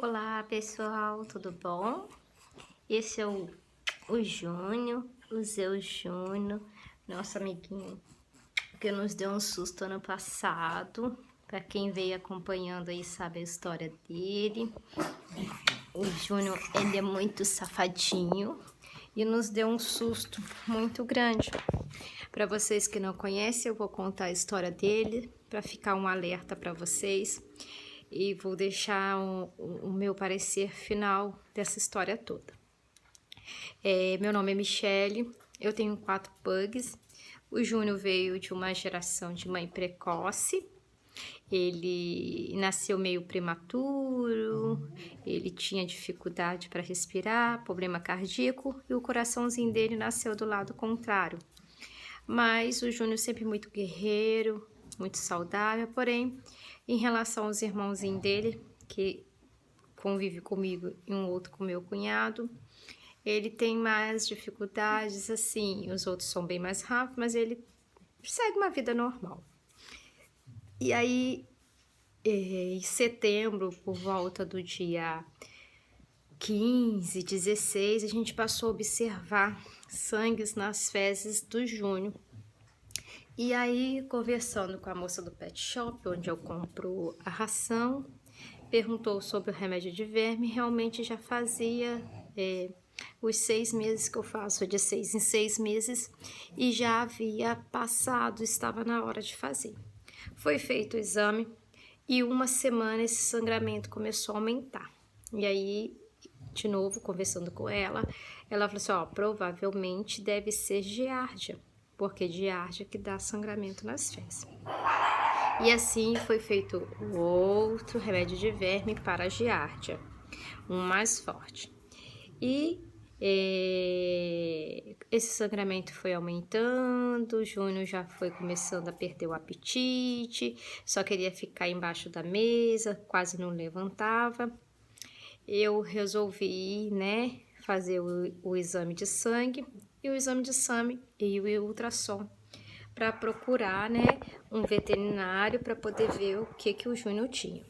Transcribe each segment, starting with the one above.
Olá pessoal, tudo bom? Esse é o Júnior, o Zeu Júnior, nosso amiguinho que nos deu um susto ano passado. Para quem veio acompanhando aí sabe a história dele. O Júnior, ele é muito safadinho e nos deu um susto muito grande. Para vocês que não conhecem, eu vou contar a história dele para ficar um alerta para vocês. E vou deixar o meu parecer final dessa história toda. Meu nome é Michele, eu tenho 4 pugs. O Júnior veio de uma geração de mãe precoce. Ele nasceu meio prematuro, ele tinha dificuldade para respirar, problema cardíaco, e o coraçãozinho dele nasceu do lado contrário. Mas o Júnior sempre muito guerreiro, muito saudável, porém, em relação aos irmãozinhos dele, que convive comigo e um outro com meu cunhado, ele tem mais dificuldades, assim, os outros são bem mais rápidos, mas ele segue uma vida normal. E aí, em setembro, por volta do dia 15, 16, a gente passou a observar sangues nas fezes do Júnior. E aí, conversando com a moça do pet shop, onde eu compro a ração, perguntou sobre o remédio de verme. Realmente já fazia os 6 meses que eu faço, de 6 em 6 meses, e já havia passado, estava na hora de fazer. Foi feito o exame e uma semana esse sangramento começou a aumentar. E aí, de novo, conversando com ela falou assim, ó, provavelmente deve ser giardia, porque giardia que dá sangramento nas fezes. E assim foi feito o outro remédio de verme para a giardia, um mais forte. E esse sangramento foi aumentando, o Júnior já foi começando a perder o apetite, só queria ficar embaixo da mesa, quase não levantava. Eu resolvi, fazer o exame de sangue e o exame de sangue e o ultrassom para procurar, um veterinário para poder ver o que o Júnior tinha.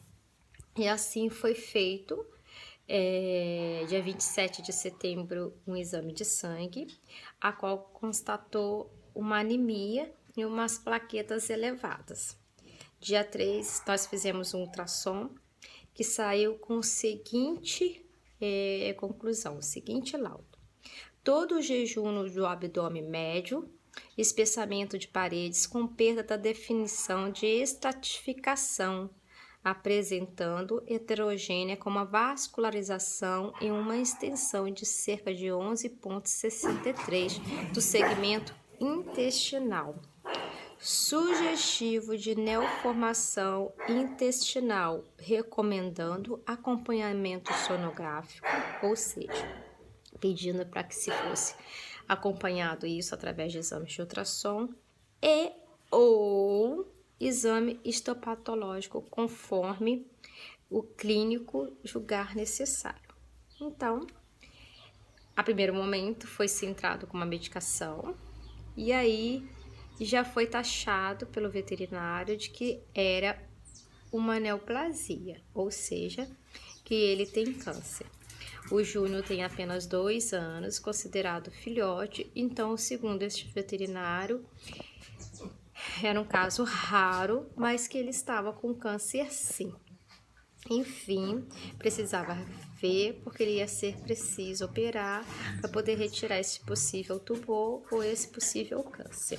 E assim foi feito, dia 27 de setembro, um exame de sangue, a qual constatou uma anemia e umas plaquetas elevadas. Dia 3, nós fizemos um ultrassom, que saiu com o seguinte conclusão, o seguinte laudo. Todo o jejum do abdômen médio, espessamento de paredes com perda da definição de estratificação, apresentando heterogênea com uma vascularização e uma extensão de cerca de 11,63 do segmento intestinal. Sugestivo de neoformação intestinal, recomendando acompanhamento sonográfico, ou seja, pedindo para que se fosse acompanhado isso através de exames de ultrassom e ou exame histopatológico, conforme o clínico julgar necessário. Então, a primeiro momento foi centrado com uma medicação e aí já foi taxado pelo veterinário de que era uma neoplasia, ou seja, que ele tem câncer. O Júnior tem apenas 2 anos, considerado filhote, então, segundo este veterinário, era um caso raro, mas que ele estava com câncer sim. Enfim, precisava ver, porque ele ia ser preciso operar para poder retirar esse possível tumor ou esse possível câncer.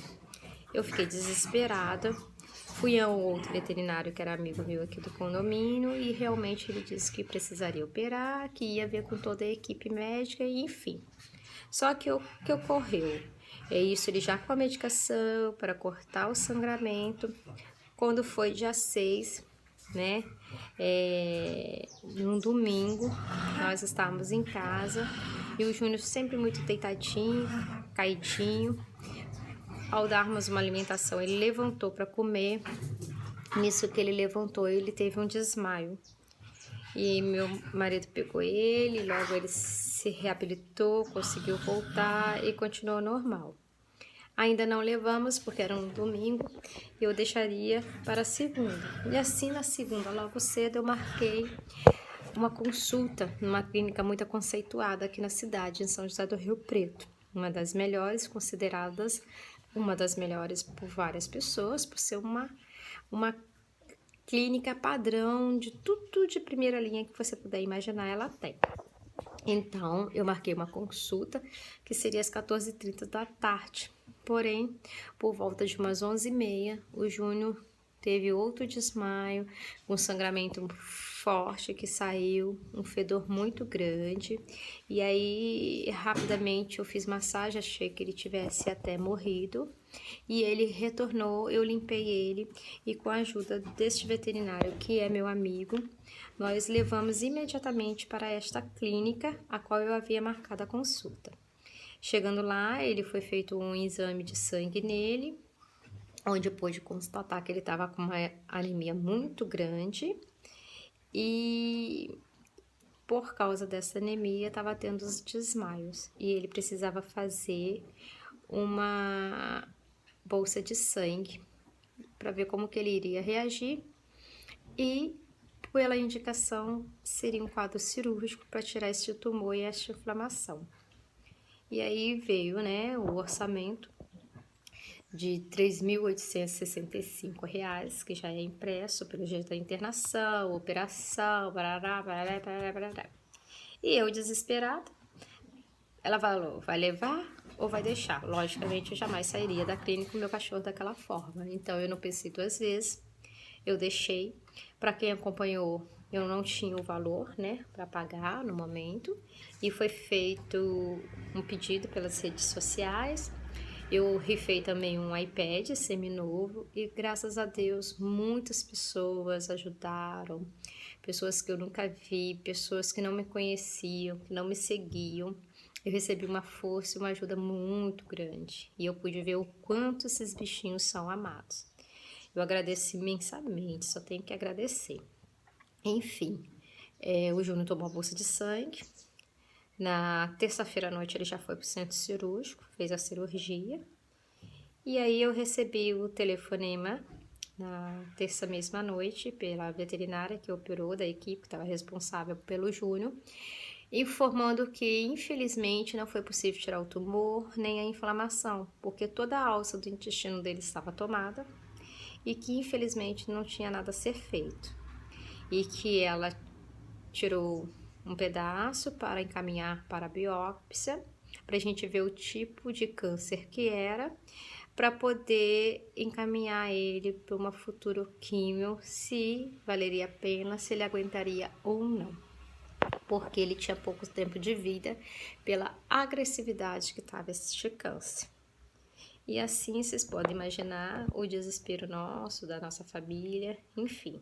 Eu fiquei desesperada, fui a um outro veterinário que era amigo meu aqui do condomínio e realmente ele disse que precisaria operar, que ia ver com toda a equipe médica e enfim. Só que o que ocorreu? Isso, ele já com a medicação para cortar o sangramento, quando foi dia 6, num domingo, nós estávamos em casa e o Júnior sempre muito deitadinho, caidinho. Ao darmos uma alimentação, ele levantou para comer. Nisso que ele levantou, ele teve um desmaio. E meu marido pegou ele, logo ele se reabilitou, conseguiu voltar e continuou normal. Ainda não levamos, porque era um domingo, e eu deixaria para a segunda. E assim, na segunda, logo cedo, eu marquei uma consulta numa clínica muito conceituada aqui na cidade, em São José do Rio Preto. Uma das melhores, consideradas uma das melhores por várias pessoas, por ser uma clínica padrão de tudo de primeira linha que você puder imaginar, ela tem. Então, eu marquei uma consulta, que seria às 14h30 da tarde. Porém, por volta de umas 11h30, o Júnior teve outro desmaio, um sangramento forte que saiu, um fedor muito grande. E aí, rapidamente, eu fiz massagem, achei que ele tivesse até morrido. E ele retornou, eu limpei ele e com a ajuda deste veterinário, que é meu amigo, nós levamos imediatamente para esta clínica, a qual eu havia marcado a consulta. Chegando lá, ele foi feito um exame de sangue nele, onde pôde constatar que ele estava com uma anemia muito grande e por causa dessa anemia estava tendo os desmaios e ele precisava fazer uma bolsa de sangue para ver como que ele iria reagir e pela indicação seria um quadro cirúrgico para tirar este tumor e esta inflamação. E aí veio, né, o orçamento de R$ 3.865, que já é impresso pelo jeito da internação, operação, barará, barará, barará, barará. E eu, desesperada, ela falou, vai levar ou vai deixar? Logicamente, eu jamais sairia da clínica com meu cachorro daquela forma. Então, eu não pensei duas vezes, eu deixei. Para quem acompanhou, eu não tinha o valor, né, para pagar no momento. E foi feito um pedido pelas redes sociais. Eu rifei também um iPad seminovo e, graças a Deus, muitas pessoas ajudaram. Pessoas que eu nunca vi, pessoas que não me conheciam, que não me seguiam. Eu recebi uma força e uma ajuda muito grande. E eu pude ver o quanto esses bichinhos são amados. Eu agradeço imensamente, só tenho que agradecer. Enfim, o Júnior tomou a bolsa de sangue. Na terça-feira à noite ele já foi para o centro cirúrgico, fez a cirurgia. E aí eu recebi o telefonema na terça mesma noite pela veterinária que operou da equipe, que estava responsável pelo Júnior, informando que infelizmente não foi possível tirar o tumor nem a inflamação, porque toda a alça do intestino dele estava tomada e que infelizmente não tinha nada a ser feito. E que ela tirou um pedaço para encaminhar para a biópsia, para a gente ver o tipo de câncer que era, para poder encaminhar ele para uma futura químio, se valeria a pena, se ele aguentaria ou não. Porque ele tinha pouco tempo de vida pela agressividade que estava este câncer. E assim vocês podem imaginar o desespero nosso, da nossa família, enfim.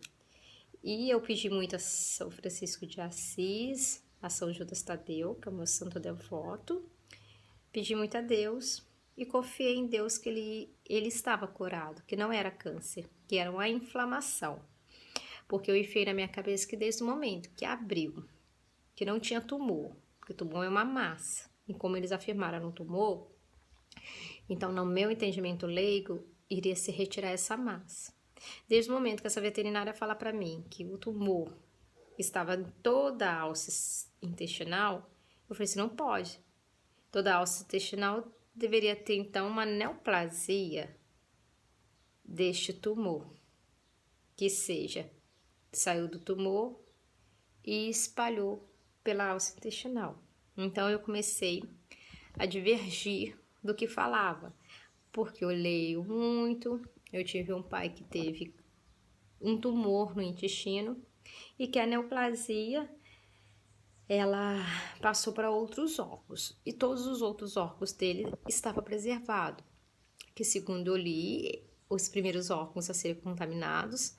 E eu pedi muito a São Francisco de Assis, a São Judas Tadeu, que é o meu santo devoto. Pedi muito a Deus e confiei em Deus que ele estava curado, que não era câncer, que era uma inflamação. Porque eu enfiei na minha cabeça que desde o momento que abriu, que não tinha tumor, porque tumor é uma massa. E como eles afirmaram no tumor, então no meu entendimento leigo, iria se retirar essa massa. Desde o momento que essa veterinária fala para mim que o tumor estava em toda a alça intestinal, eu falei assim, não pode. Toda a alça intestinal deveria ter, então, uma neoplasia deste tumor. Que seja, saiu do tumor e espalhou pela alça intestinal. Então, eu comecei a divergir do que falava, porque eu leio muito. Eu tive um pai que teve um tumor no intestino e que a neoplasia, ela passou para outros órgãos e todos os outros órgãos dele estavam preservados, que segundo eu li, os primeiros órgãos a serem contaminados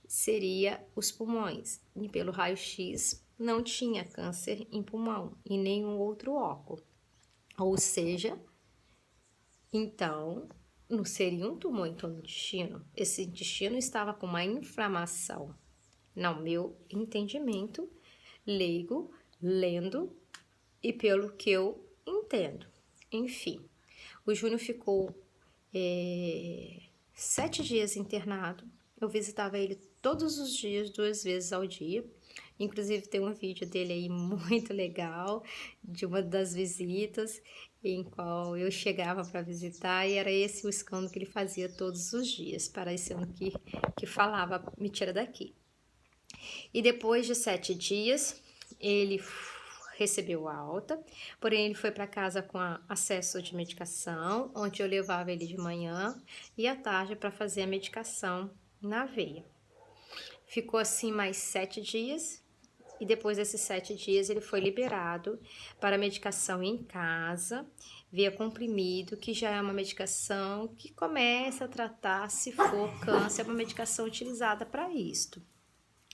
seria os pulmões e pelo raio-x não tinha câncer em pulmão e nenhum outro órgão, ou seja, então não seria um tumor em todo o intestino. Esse intestino estava com uma inflamação. No meu entendimento leigo, lendo e pelo que eu entendo. Enfim, o Júnior ficou 7 dias internado. Eu visitava ele todos os dias, 2 vezes ao dia. Inclusive tem um vídeo dele aí muito legal, de uma das visitas, em qual eu chegava para visitar e era esse o escândalo que ele fazia todos os dias, parecendo que falava, me tira daqui. E depois de 7 dias, ele recebeu alta, porém ele foi para casa com acesso de medicação, onde eu levava ele de manhã e à tarde para fazer a medicação na veia. Ficou assim mais 7 dias e depois desses 7 dias ele foi liberado para medicação em casa, via comprimido, que já é uma medicação que começa a tratar, se for câncer, é uma medicação utilizada para isto,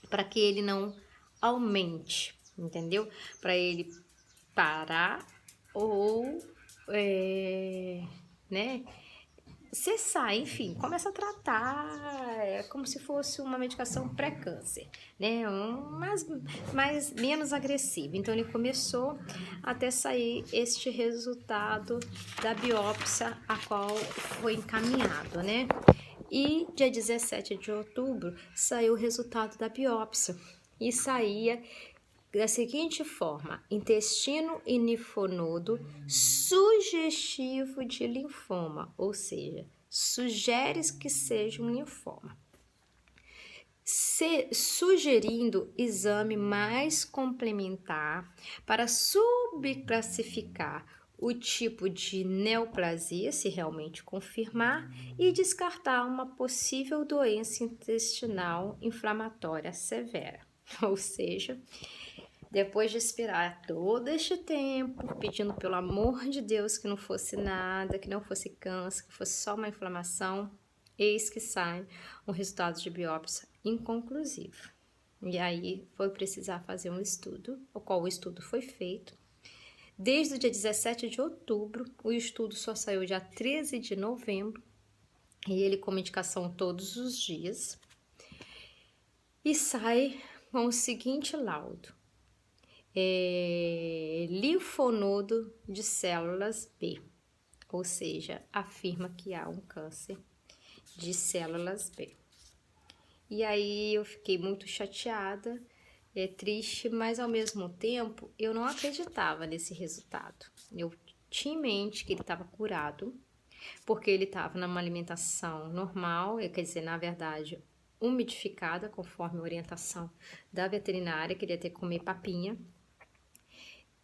para que ele não aumente, entendeu? Para ele parar ou, né, cessar, enfim, começa a tratar como se fosse uma medicação pré-câncer, né, mais menos agressiva. Então ele começou até sair este resultado da biópsia a qual foi encaminhado, né? E dia 17 de outubro saiu o resultado da biópsia e saía da seguinte forma: intestino inifonodo sugestivo de linfoma, ou seja, sugere que seja um linfoma, sugerindo exame mais complementar para subclassificar o tipo de neoplasia, se realmente confirmar, e descartar uma possível doença intestinal inflamatória severa. Ou seja, depois de esperar todo este tempo, pedindo pelo amor de Deus que não fosse nada, que não fosse câncer, que fosse só uma inflamação, eis que sai um resultado de biópsia inconclusivo. E aí foi precisar fazer um estudo, o qual o estudo foi feito. Desde o dia 17 de outubro, o estudo só saiu dia 13 de novembro, e ele com medicação todos os dias. E sai com o seguinte laudo: linfonodo de células B, ou seja, afirma que há um câncer de células B. E aí eu fiquei muito chateada, triste, mas ao mesmo tempo eu não acreditava nesse resultado. Eu tinha em mente que ele estava curado, porque ele estava numa alimentação normal, quer dizer, na verdade, umidificada, conforme a orientação da veterinária, que ele ia ter que comer papinha.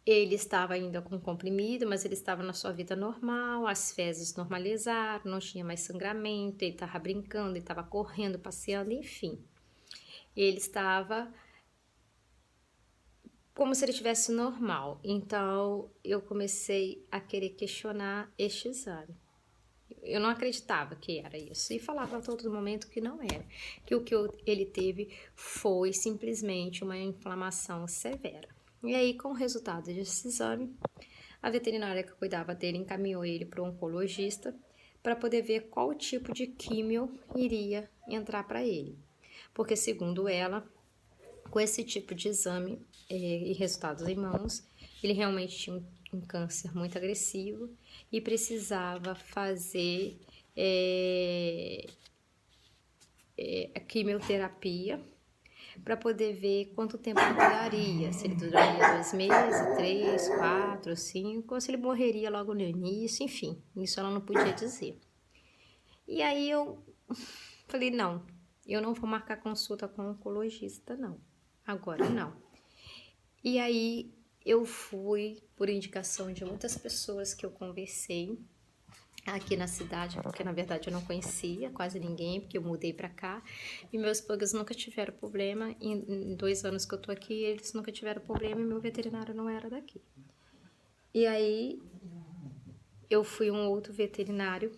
Ele estava ainda com comprimido, mas ele estava na sua vida normal, as fezes normalizaram, não tinha mais sangramento, ele estava brincando, ele estava correndo, passeando, enfim. Ele estava como se ele estivesse normal. Então, eu comecei a querer questionar este exame. Eu não acreditava que era isso. E falava a todo momento que não era. Que o que ele teve foi simplesmente uma inflamação severa. E aí, com o resultado desse exame, a veterinária que cuidava dele encaminhou ele para o oncologista para poder ver qual tipo de químio iria entrar para ele. Porque, segundo ela, com esse tipo de exame e resultados em mãos, ele realmente tinha um câncer muito agressivo e precisava fazer a quimioterapia para poder ver quanto tempo ele duraria, se ele duraria 2 meses, 3, 4, 5, ou se ele morreria logo no início, enfim, isso ela não podia dizer. E aí eu falei, não, eu não vou marcar consulta com um oncologista, não, agora não. E aí eu fui, por indicação de muitas pessoas que eu conversei aqui na cidade, porque na verdade eu não conhecia quase ninguém, porque eu mudei pra cá, e meus pugs nunca tiveram problema, em 2 anos que eu tô aqui, eles nunca tiveram problema e meu veterinário não era daqui. E aí eu fui um outro veterinário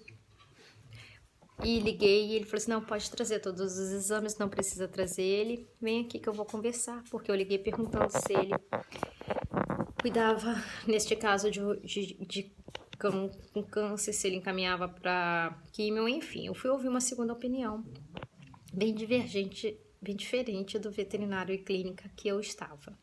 e liguei e ele falou assim, não, pode trazer todos os exames, não precisa trazer ele, vem aqui que eu vou conversar, porque eu liguei perguntando se ele cuidava, neste caso, de cão com câncer, se ele encaminhava para químio, enfim. Eu fui ouvir uma segunda opinião, bem divergente, bem diferente do veterinário e clínica que eu estava.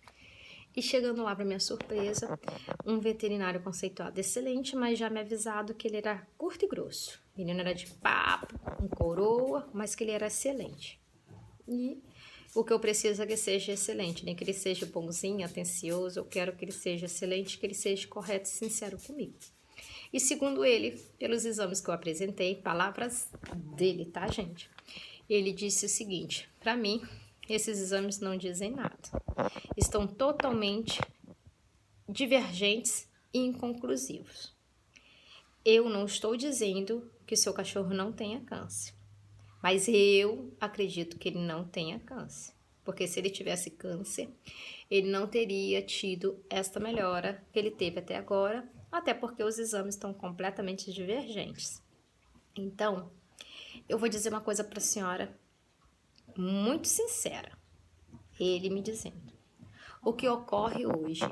E chegando lá, para minha surpresa, um veterinário conceituado excelente, mas já me avisado que ele era curto e grosso. Ele não era de papo, um coroa, mas que ele era excelente. E O que eu preciso é que seja excelente, nem que ele seja bonzinho, atencioso. Eu quero que ele seja excelente, que ele seja correto e sincero comigo. E segundo ele, pelos exames que eu apresentei, palavras dele, tá, gente? Ele disse o seguinte: para mim, esses exames não dizem nada. Estão totalmente divergentes e inconclusivos. Eu não estou dizendo que o seu cachorro não tenha câncer, mas eu acredito que ele não tenha câncer. Porque se ele tivesse câncer, ele não teria tido esta melhora que ele teve até agora, até porque os exames estão completamente divergentes. Então, eu vou dizer uma coisa para a senhora muito sincera. Ele me dizendo: o que ocorre hoje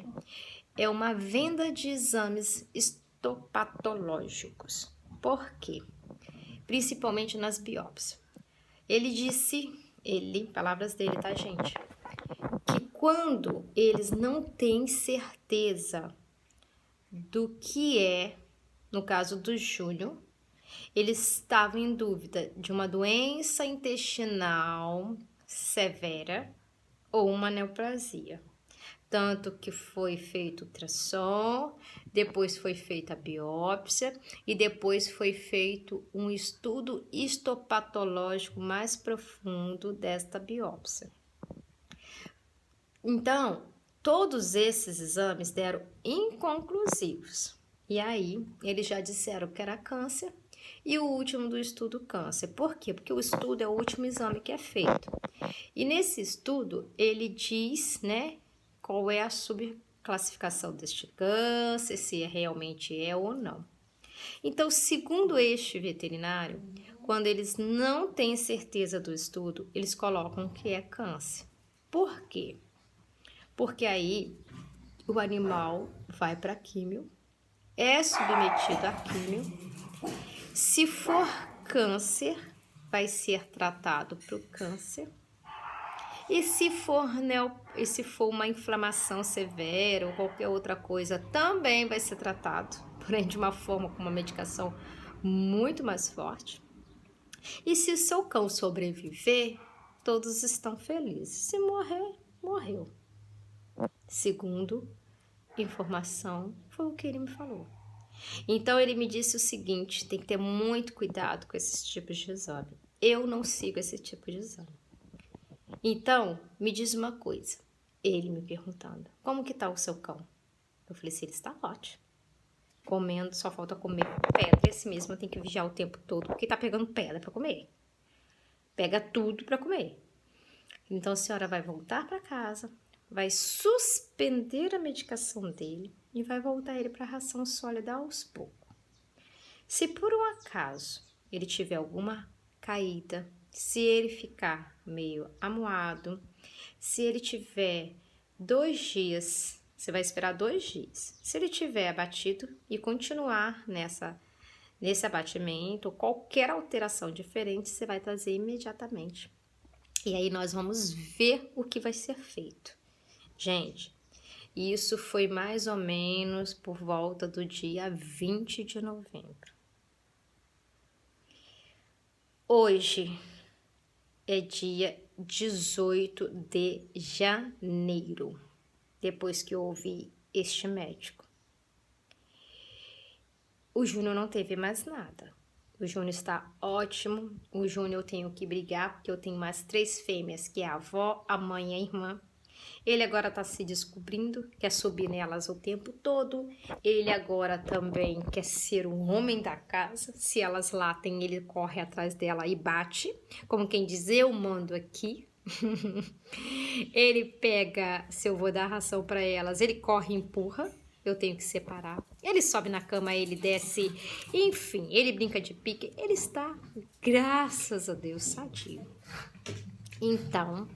é uma venda de exames histopatológicos. Por quê? Principalmente nas biópsias. Ele disse, palavras dele, tá, gente? Que quando eles não têm certeza do que é, no caso do Júnior, eles estavam em dúvida de uma doença intestinal severa ou uma neoplasia. Tanto que foi feito o ultrassom, depois foi feita a biópsia e depois foi feito um estudo histopatológico mais profundo desta biópsia. Então, todos esses exames deram inconclusivos. E aí, eles já disseram que era câncer e o último do estudo câncer. Por quê? Porque o estudo é o último exame que é feito. E nesse estudo, ele diz, né, qual é a subclassificação deste câncer, se realmente é ou não. Então, segundo este veterinário, quando eles não têm certeza do estudo, eles colocam que é câncer. Por quê? Porque aí o animal vai para químio, é submetido a químio. Se for câncer, vai ser tratado para o câncer. E se for uma inflamação severa ou qualquer outra coisa, também vai ser tratado, porém de uma forma com uma medicação muito mais forte. E se o seu cão sobreviver, todos estão felizes. Se morrer, morreu. Segundo informação, foi o que ele me falou. Então ele me disse o seguinte: tem que ter muito cuidado com esses tipos de exame. Eu não sigo esse tipo de exame. Então, me diz uma coisa. Ele me perguntando: como que tá o seu cão? Eu falei assim: ele está ótimo. Comendo, só falta comer pedra. Esse mesmo eu tenho que vigiar o tempo todo, porque tá pegando pedra para comer. Pega tudo para comer. Então a senhora vai voltar para casa, vai suspender a medicação dele e vai voltar ele para a ração sólida aos poucos. Se por um acaso ele tiver alguma caída, se ele ficar meio amuado, se ele tiver 2 dias, você vai esperar 2 dias. Se ele tiver abatido e continuar nesse abatimento, qualquer alteração diferente, você vai trazer imediatamente. E aí nós vamos ver o que vai ser feito. Gente, isso foi mais ou menos por volta do dia 20 de novembro. Hoje é dia 18 de janeiro, depois que eu ouvi este médico. O Júnior não teve mais nada. O Júnior está ótimo. O Júnior eu tenho que brigar, porque eu tenho mais 3 fêmeas, que é a avó, a mãe e a irmã. Ele agora está se descobrindo, quer subir nelas o tempo todo. Ele agora também quer ser o homem da casa. Se elas latem, ele corre atrás dela e bate. Como quem diz, eu mando aqui. Ele pega, se eu vou dar ração para elas, ele corre e empurra. Eu tenho que separar. Ele sobe na cama, ele desce. Enfim, ele brinca de pique. Ele está, graças a Deus, sadio. Então,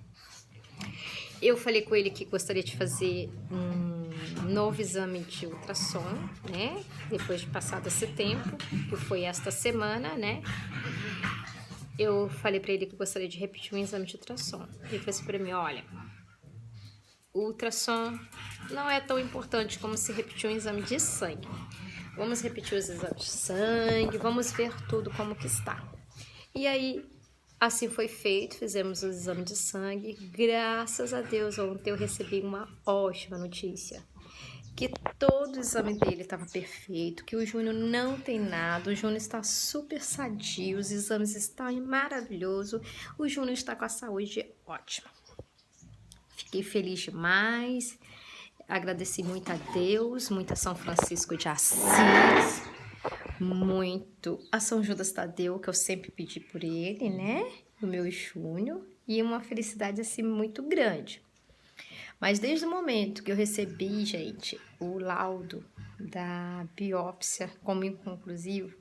eu falei com ele que gostaria de fazer um novo exame de ultrassom, né? Depois de passado esse tempo, que foi esta semana, né? Eu falei pra ele que gostaria de repetir um exame de ultrassom. Ele falou assim pra mim: olha, o ultrassom não é tão importante como se repetir um exame de sangue. Vamos repetir os exames de sangue, vamos ver tudo como que está. E aí, Assim foi feito, fizemos o exame de sangue. Graças a Deus, ontem eu recebi uma ótima notícia. Que todo o exame dele estava perfeito, que o Júnior não tem nada, o Júnior está super sadio, os exames estão maravilhosos, o Júnior está com a saúde ótima. Fiquei feliz demais, agradeci muito a Deus, muito a São Francisco de Assis, muito a São Judas Tadeu, que eu sempre pedi por ele, né? O meu Júnior, e uma felicidade assim muito grande. Mas desde o momento que eu recebi, gente, o laudo da biópsia como inconclusivo,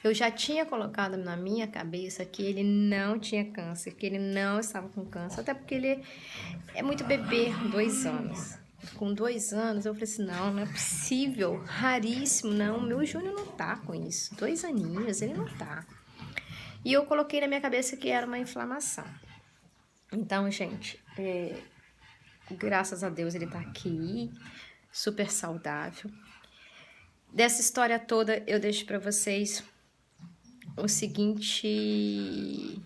eu já tinha colocado na minha cabeça que ele não tinha câncer, que ele não estava com câncer, até porque ele é muito bebê, 2 anos. Com 2 anos, eu falei assim, não é possível, raríssimo, não, meu Júnior não tá com isso, 2 aninhos, ele não tá. E eu coloquei na minha cabeça que era uma inflamação. Então, gente, graças a Deus ele tá aqui, super saudável. Dessa história toda, eu deixo para vocês o seguinte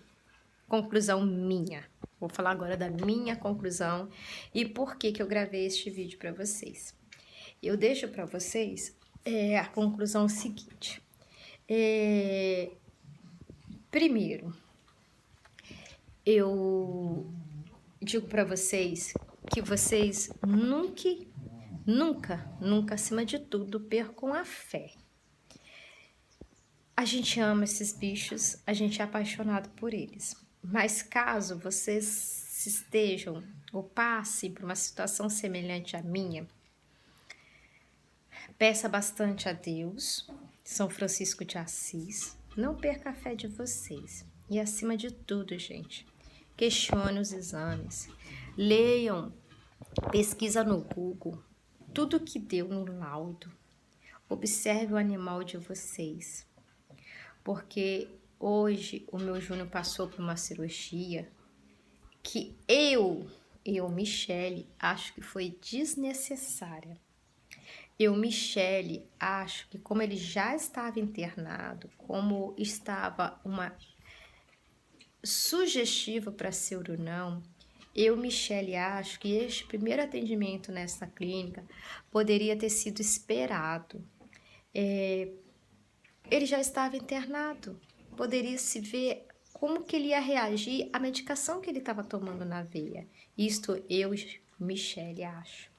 conclusão minha. Vou falar agora da minha conclusão e por que eu gravei este vídeo para vocês. Eu deixo para vocês a conclusão seguinte. Primeiro, eu digo para vocês que vocês nunca, acima de tudo, percam a fé. A gente ama esses bichos, a gente é apaixonado por eles. Mas caso vocês estejam ou passem por uma situação semelhante à minha, peça bastante a Deus, São Francisco de Assis, não perca a fé de vocês. E acima de tudo, gente, questione os exames, leiam, pesquisa no Google, tudo que deu no laudo, observe o animal de vocês, porque hoje o meu Júnior passou por uma cirurgia que eu, Michele, acho que foi desnecessária. Eu, Michele, acho que como ele já estava internado, como estava uma sugestiva para ser ou não, eu, Michele, acho que este primeiro atendimento nessa clínica poderia ter sido esperado. Ele já estava internado, poderia se ver como que ele ia reagir à medicação que ele estava tomando na veia. Isto eu, Michele, acho.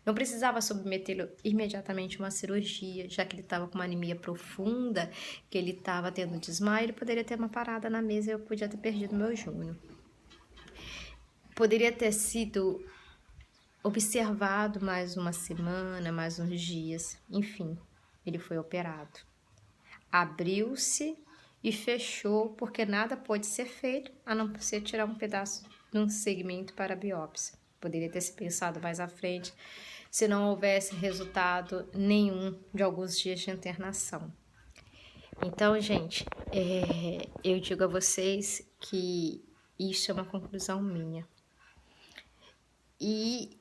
Não precisava submetê-lo imediatamente a uma cirurgia, já que ele estava com uma anemia profunda, que ele estava tendo desmaio, ele poderia ter uma parada na mesa e eu podia ter perdido meu Júnior. Poderia ter sido observado mais uma semana, mais uns dias, enfim, ele foi operado. Abriu-se e fechou, porque nada pode ser feito, a não ser tirar um pedaço de um segmento para a biópsia. Poderia ter se pensado mais à frente, se não houvesse resultado nenhum de alguns dias de internação. Então, gente, eu digo a vocês que isso é uma conclusão minha. E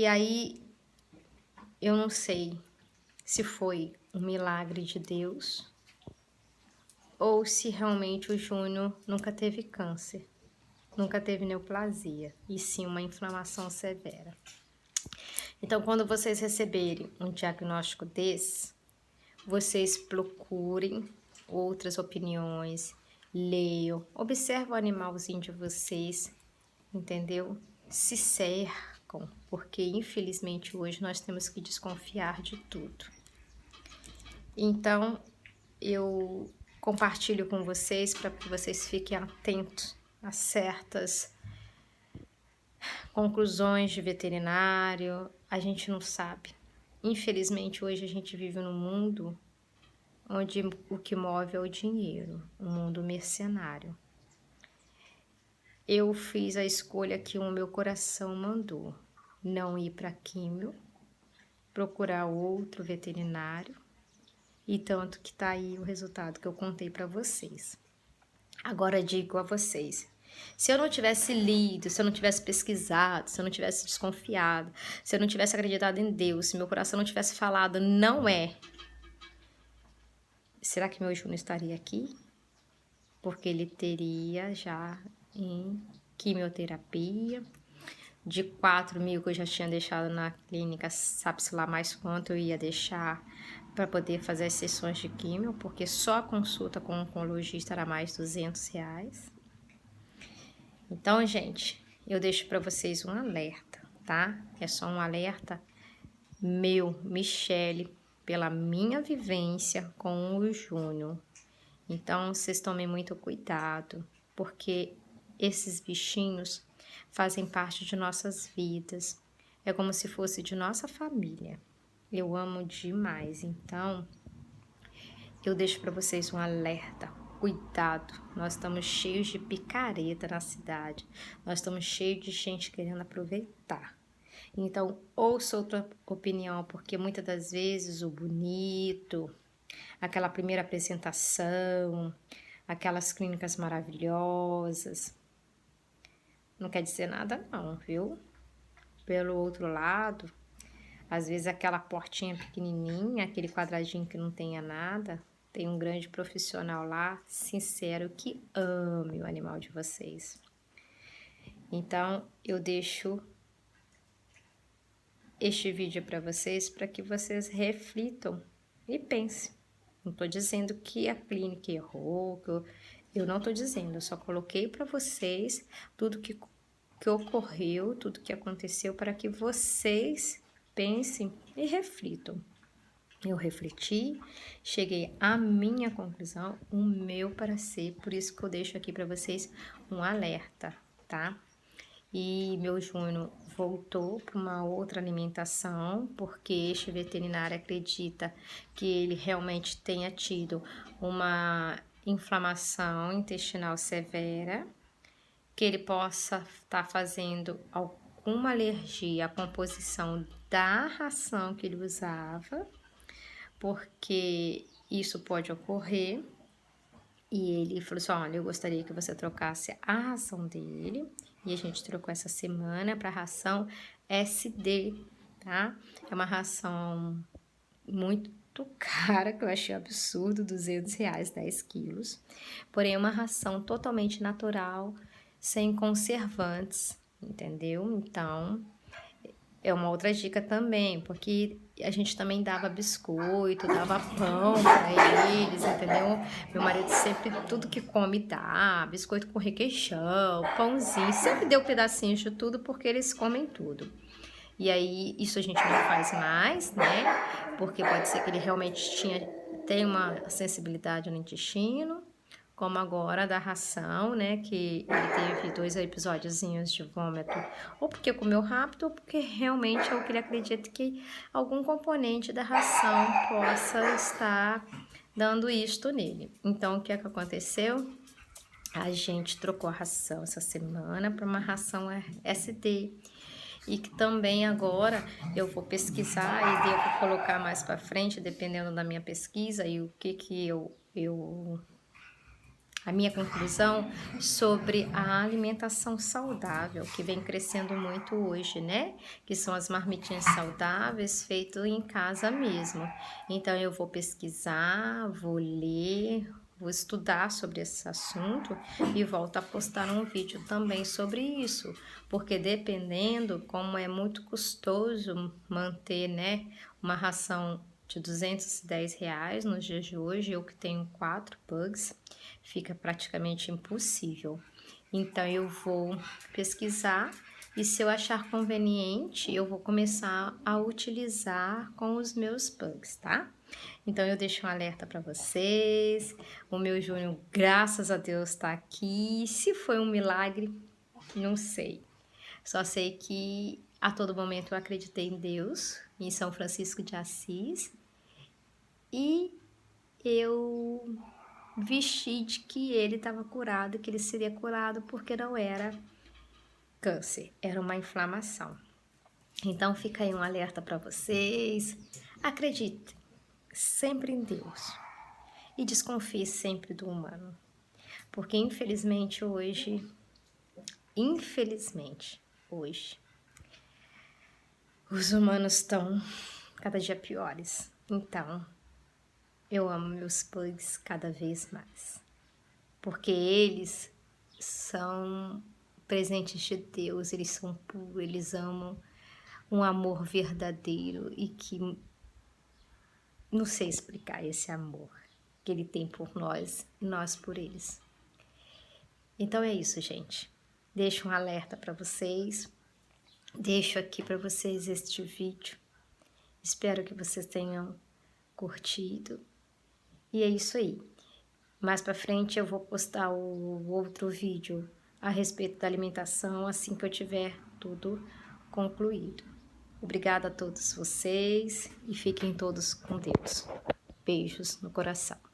aí, eu não sei se foi um milagre de Deus ou se realmente o Júnior nunca teve câncer, nunca teve neoplasia, e sim uma inflamação severa. Então, quando vocês receberem um diagnóstico desse, vocês procurem outras opiniões, leiam, observem o animalzinho de vocês, entendeu? Se cercam, porque infelizmente hoje nós temos que desconfiar de tudo. Então, eu compartilho com vocês para que vocês fiquem atentos a certas conclusões de veterinário. A gente não sabe. Infelizmente, hoje a gente vive num mundo onde o que move é o dinheiro, um mundo mercenário. Eu fiz a escolha que o meu coração mandou, não ir para químio, procurar outro veterinário, e tanto que tá aí o resultado que eu contei para vocês. Agora digo a vocês, se eu não tivesse lido, se eu não tivesse pesquisado, se eu não tivesse desconfiado, se eu não tivesse acreditado em Deus, se meu coração não tivesse falado, não é, será que meu Júnior estaria aqui? porque ele teria já em quimioterapia. De 4 mil que eu já tinha deixado na clínica, sabe-se lá mais quanto eu ia deixar para poder fazer as sessões de químio, porque só a consulta com o oncologista era mais R$ 200. Então, gente, eu deixo para vocês um alerta, tá? É só um alerta meu, Michele, pela minha vivência com o Júnior. Então, vocês tomem muito cuidado, porque esses bichinhos fazem parte de nossas vidas. É como se fosse de nossa família. Eu amo demais, então eu deixo para vocês um alerta. Cuidado, nós estamos cheios de picareta na cidade. Nós estamos cheios de gente querendo aproveitar. Então, ouça outra opinião, porque muitas das vezes o bonito, aquela primeira apresentação, aquelas clínicas maravilhosas, não quer dizer nada não, viu? Pelo outro lado, às vezes aquela portinha pequenininha, aquele quadradinho que não tenha nada, tem um grande profissional lá, sincero, que ame o animal de vocês. Então, eu deixo este vídeo para vocês, para que vocês reflitam e pensem. Não estou dizendo que a clínica errou, eu não estou dizendo, eu só coloquei para vocês tudo que ocorreu, tudo que aconteceu, para que vocês pensem e reflitam. Eu refleti, cheguei à minha conclusão, o meu parecer, por isso que eu deixo aqui para vocês um alerta, tá? E meu Júnior voltou para uma outra alimentação, porque este veterinário acredita que ele realmente tenha tido uma inflamação intestinal severa, que ele possa estar fazendo alguma alergia à composição da ração que ele usava, porque isso pode ocorrer. E ele falou assim, olha, eu gostaria que você trocasse a ração dele. E a gente trocou essa semana para a ração SD, tá? É uma ração muito cara, que eu achei absurdo, R$ 200, 10 quilos. Porém, é uma ração totalmente natural, sem conservantes, entendeu? Então, é uma outra dica também, porque a gente também dava biscoito, dava pão para eles, entendeu? Meu marido sempre, tudo que come dá, biscoito com requeijão, pãozinho, sempre deu pedacinhos de tudo, porque eles comem tudo. E aí, isso a gente não faz mais, né? Porque pode ser que ele realmente tem uma sensibilidade no intestino, como agora da ração, né? Que ele teve 2 episódiozinhos de vômito, ou porque comeu rápido, ou porque realmente é o que ele acredita que algum componente da ração possa estar dando isto nele. Então, o que é que aconteceu? A gente trocou a ração essa semana para uma ração SD. E que também agora eu vou pesquisar e devo colocar mais para frente, dependendo da minha pesquisa e o que a minha conclusão sobre a alimentação saudável, que vem crescendo muito hoje, né? Que são as marmitinhas saudáveis feitas em casa mesmo. Então, eu vou pesquisar, vou ler, vou estudar sobre esse assunto e volto a postar um vídeo também sobre isso, porque dependendo, como é muito custoso manter, né, uma ração de R$ 210 nos dias de hoje, eu que tenho 4 pugs, fica praticamente impossível. Então, eu vou pesquisar e se eu achar conveniente, eu vou começar a utilizar com os meus pugs, tá? Então, eu deixo um alerta para vocês. O meu Júnior, graças a Deus, está aqui. Se foi um milagre, não sei. Só sei que a todo momento eu acreditei em Deus, em São Francisco de Assis. E eu vesti de que ele estava curado, que ele seria curado porque não era câncer, era uma inflamação. Então fica aí um alerta para vocês. Acredite sempre em Deus e desconfie sempre do humano, porque infelizmente hoje, os humanos estão cada dia piores. Então, eu amo meus pugs cada vez mais. porque eles são presentes de Deus, eles são puros, eles amam um amor verdadeiro e que não sei explicar esse amor que ele tem por nós e nós por eles. Então é isso, gente. Deixo um alerta para vocês, deixo aqui para vocês este vídeo. Espero que vocês tenham curtido. E é isso aí. Mais para frente eu vou postar o outro vídeo a respeito da alimentação assim que eu tiver tudo concluído. Obrigada a todos vocês e fiquem todos com Deus. Beijos no coração.